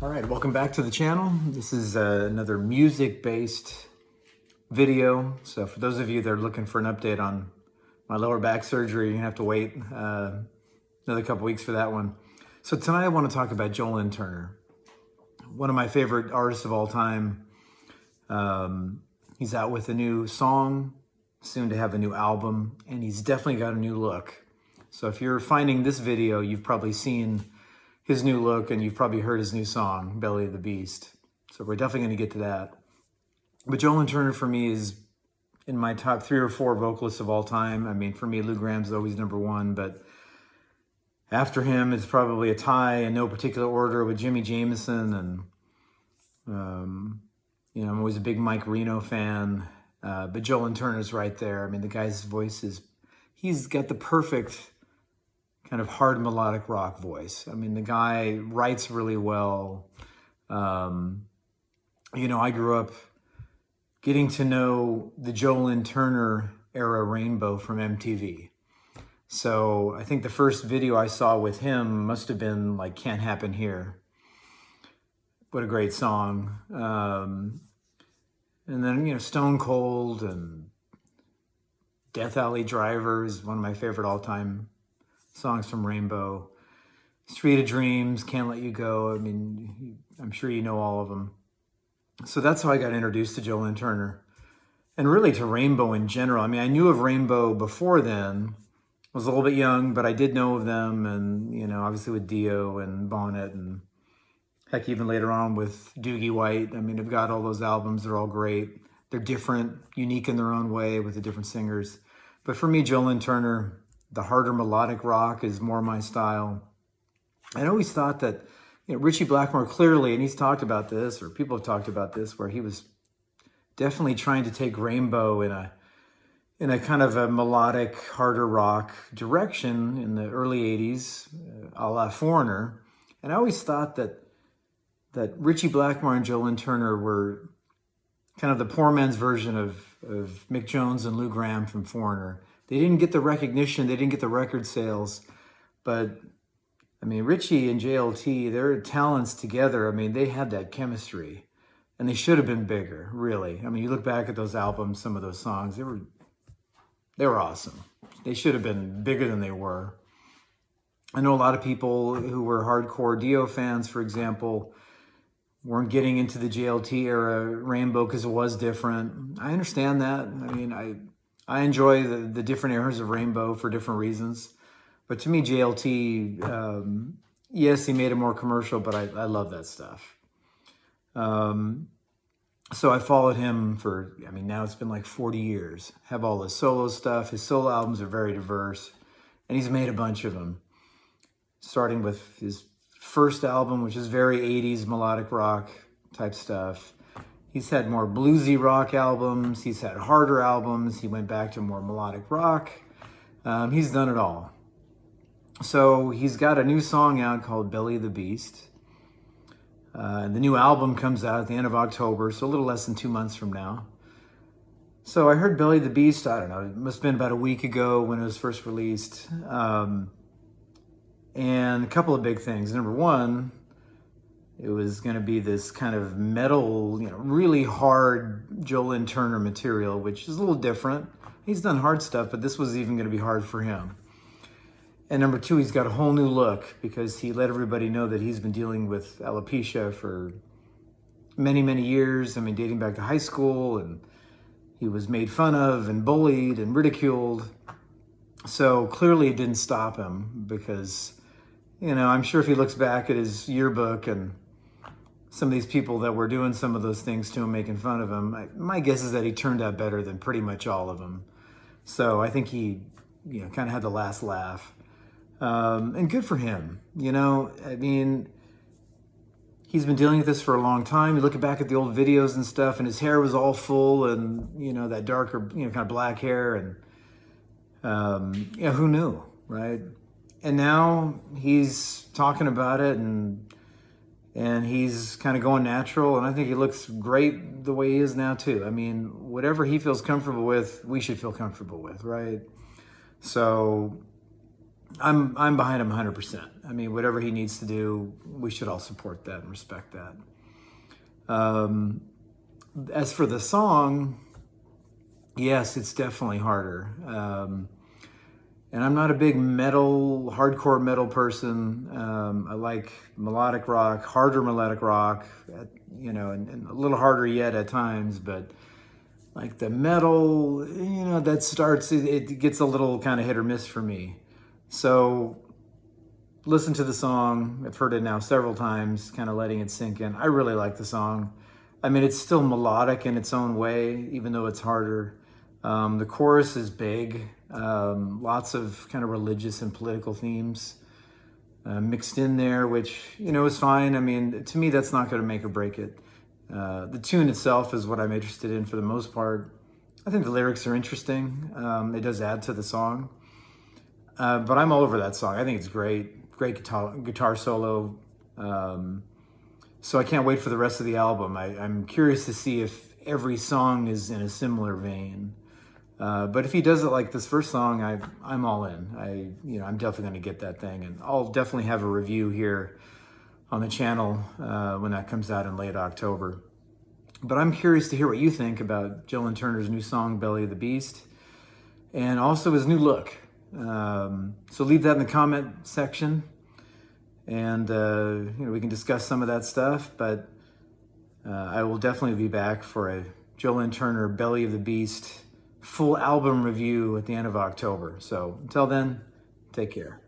All right, welcome back to the channel. This is another music-based video. So for those of you that are looking for an update on my lower back surgery, you're gonna have to wait another couple weeks for that one. So tonight I want to talk about Lynn Turner, one of my favorite artists of all time. He's out with a new song, soon to have a new album, and he's definitely got a new look. So if you're finding this video, you've probably seen his new look, and you've probably heard his new song, Belly of the Beast. So we're definitely going to get to that. But Lynn Turner for me is in my top 3 or 4 vocalists of all time. I mean, for me, Lou Gramm's always number 1, but after him, it's probably a tie in no particular order with Jimmy Jamison. And, I'm always a big Mike Reno fan. But Lynn Turner's right there. I mean, the guy's voice he's got the perfect kind of hard melodic rock voice. I mean, the guy writes really well. I grew up getting to know the Lynn Turner era Rainbow from MTV. So I think the first video I saw with him must have been like Can't Happen Here. What a great song. And then, Stone Cold and Death Alley Driver is one of my favorite all-time songs from Rainbow. Street of Dreams, Can't Let You Go. I mean, I'm sure you know all of them. So that's how I got introduced to Lynn Turner. And really to Rainbow in general. I mean, I knew of Rainbow before then. I was a little bit young, but I did know of them. And, obviously with Dio and Bonnet and heck, even later on with Doogie White. I mean, I've got all those albums. They're all great. They're different, unique in their own way with the different singers. But for me, Lynn Turner, the harder melodic rock is more my style. I always thought that, Ritchie Blackmore clearly, and he's talked about this, or people have talked about this, where he was definitely trying to take Rainbow in a kind of a melodic, harder rock direction in the early 80s, a la Foreigner. And I always thought that Ritchie Blackmore and Lynn Turner were kind of the poor man's version of Mick Jones and Lou Gramm from Foreigner. They didn't get the recognition, they didn't get the record sales, but I mean, Ritchie and JLT, their talents together, I mean, they had that chemistry, and they should have been bigger, really. I mean, you look back at those albums, some of those songs, they were awesome. They should have been bigger than they were. I know a lot of people who were hardcore Dio fans, for example, weren't getting into the JLT era Rainbow because it was different. I understand that. I mean, I enjoy the different eras of Rainbow for different reasons. But to me, JLT, yes, he made it more commercial, but I love that stuff. So I followed him for, now it's been like 40 years. Have all his solo stuff. His solo albums are very diverse, and he's made a bunch of them. Starting with his first album, which is very 80s melodic rock type stuff. He's had more bluesy rock albums. He's had harder albums. He went back to more melodic rock. He's done it all. So he's got a new song out called Belly of the Beast. The new album comes out at the end of October, so a little less than 2 months from now. So I heard Belly of the Beast, I don't know, it must have been about a week ago when it was first released. And a couple of big things. Number one, it was going to be this kind of metal, really hard Lynn Turner material, which is a little different. He's done hard stuff, but this was even going to be hard for him. And number two, he's got a whole new look because he let everybody know that he's been dealing with alopecia for many, many years. I mean, dating back to high school, and he was made fun of and bullied and ridiculed. So clearly it didn't stop him because, I'm sure if he looks back at his yearbook and some of these people that were doing some of those things to him, making fun of him, my guess is that he turned out better than pretty much all of them. So I think he, kind of had the last laugh. And good for him. He's been dealing with this for a long time. You look back at the old videos and stuff, and his hair was all full and, that darker, kind of black hair. And, who knew, right? And now he's talking about it, and he's kind of going natural, and I think he looks great the way he is now too. I mean, whatever he feels comfortable with, we should feel comfortable with, right? So I'm behind him 100%. I mean, whatever he needs to do, we should all support that and respect that. As for the song, yes, it's definitely harder. And I'm not a big hardcore metal person. I like melodic rock, harder melodic rock, and a little harder yet at times, but like the metal, it gets a little kind of hit or miss for me. So listen to the song. I've heard it now several times, kind of letting it sink in. I really like the song. I mean, it's still melodic in its own way, even though it's harder. The chorus is big, lots of kind of religious and political themes mixed in there, which, is fine. I mean, to me, that's not going to make or break it. The tune itself is what I'm interested in for the most part. I think the lyrics are interesting. It does add to the song. But I'm all over that song. I think it's great. Great guitar solo. So I can't wait for the rest of the album. I'm curious to see if every song is in a similar vein. But if he does it like this first song, I'm all in. I'm definitely going to get that thing, and I'll definitely have a review here on the channel when that comes out in late October. But I'm curious to hear what you think about Lynn Turner's new song, Belly of the Beast, and also his new look. So leave that in the comment section, and we can discuss some of that stuff. But I will definitely be back for a Lynn Turner Belly of the Beast full album review at the end of October. So until then, take care.